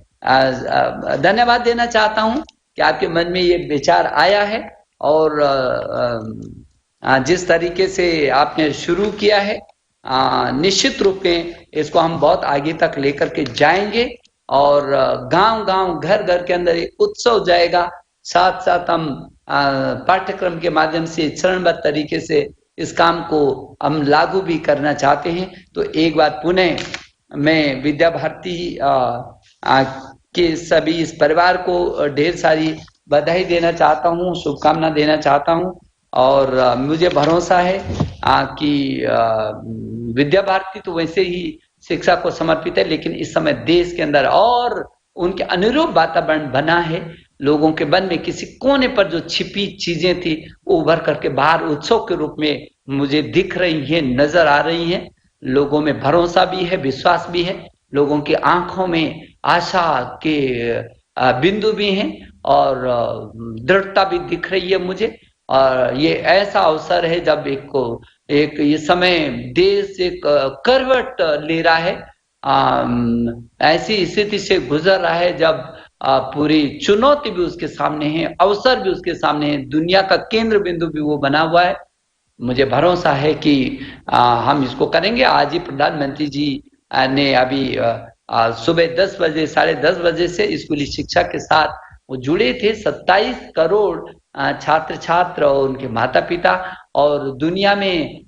[SPEAKER 1] धन्यवाद देना चाहता हूं कि आपके मन में ये विचार आया है, और जिस तरीके से आपने शुरू किया है, निश्चित रूप में इसको हम बहुत आगे तक लेकर के जाएंगे। और गांव गांव, घर घर के अंदर एक उत्सव जाएगा। साथ साथ हम पाठ्यक्रम के माध्यम से चरणबद्ध तरीके से इस काम को हम लागू भी करना चाहते हैं। तो एक बार पुनः मैं विद्या भारती के सभी इस परिवार को ढेर सारी बधाई देना चाहता हूँ, शुभकामना देना चाहता हूँ। और मुझे भरोसा है कि विद्या भारती तो वैसे ही शिक्षा को समर्पित है, लेकिन इस समय देश के अंदर और उनके अनुरूप वातावरण बना है। लोगों के मन में किसी कोने पर जो छिपी चीजें थी वो उभर करके बाहर उत्सव के रूप में मुझे दिख रही हैं, नजर आ रही हैं। लोगों में भरोसा भी है, विश्वास भी है, लोगों की आंखों में आशा के बिंदु भी हैं और दृढ़ता भी दिख रही है मुझे। और ये ऐसा अवसर है जब एक ये समय देश एक करवट ले रहा है, ऐसी स्थिति से गुजर रहा है जब पूरी चुनौती भी उसके सामने है, अवसर भी उसके सामने है, दुनिया का केंद्र बिंदु भी वो बना हुआ है। मुझे भरोसा है कि हम इसको करेंगे। आज ही प्रधानमंत्री जी ने अभी सुबह 10 बजे 10:30 बजे से स्कूली शिक्षा के साथ वो जुड़े थे। 27 करोड़ छात्र छात्र और उनके माता पिता और दुनिया में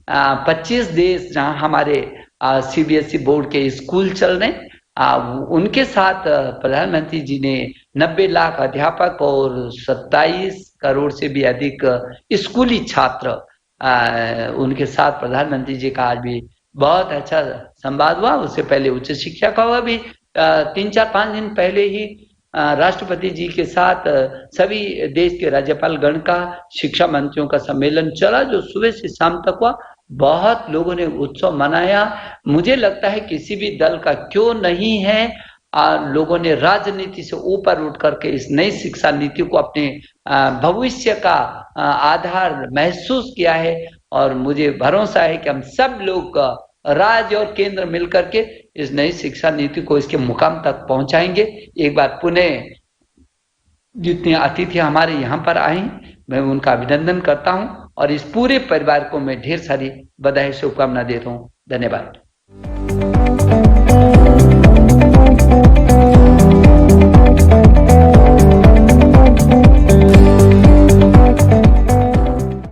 [SPEAKER 1] 25 देश जहां हमारे सीबीएसई बोर्ड के स्कूल चल रहे, उनके साथ प्रधानमंत्री जी ने 90 लाख अध्यापक और 27 करोड़ से भी अधिक स्कूली छात्र, उनके साथ प्रधानमंत्री जी का आज भी बहुत अच्छा संवाद हुआ। उससे पहले उच्च शिक्षा का हुआ भी 3-4-5 दिन पहले ही राष्ट्रपति जी के साथ सभी देश के राज्यपाल गण का, शिक्षा मंत्रियों का सम्मेलन चला जो सुबह से शाम तक हुआ। बहुत लोगों ने उत्सव मनाया। मुझे लगता है किसी भी दल का क्यों नहीं है, लोगों ने राजनीति से ऊपर उठ करके इस नई शिक्षा नीति को अपने भविष्य का आधार महसूस किया है। और मुझे भरोसा है कि हम सब लोग राज्य और केंद्र मिलकर के इस नई शिक्षा नीति को इसके मुकाम तक पहुंचाएंगे। एक बार पुनः जितने अतिथि हमारे यहाँ पर आए मैं उनका अभिनंदन करता हूँ और इस पूरे परिवार को मैं ढेर सारी बधाई शुभकामना देता हूँ। धन्यवाद।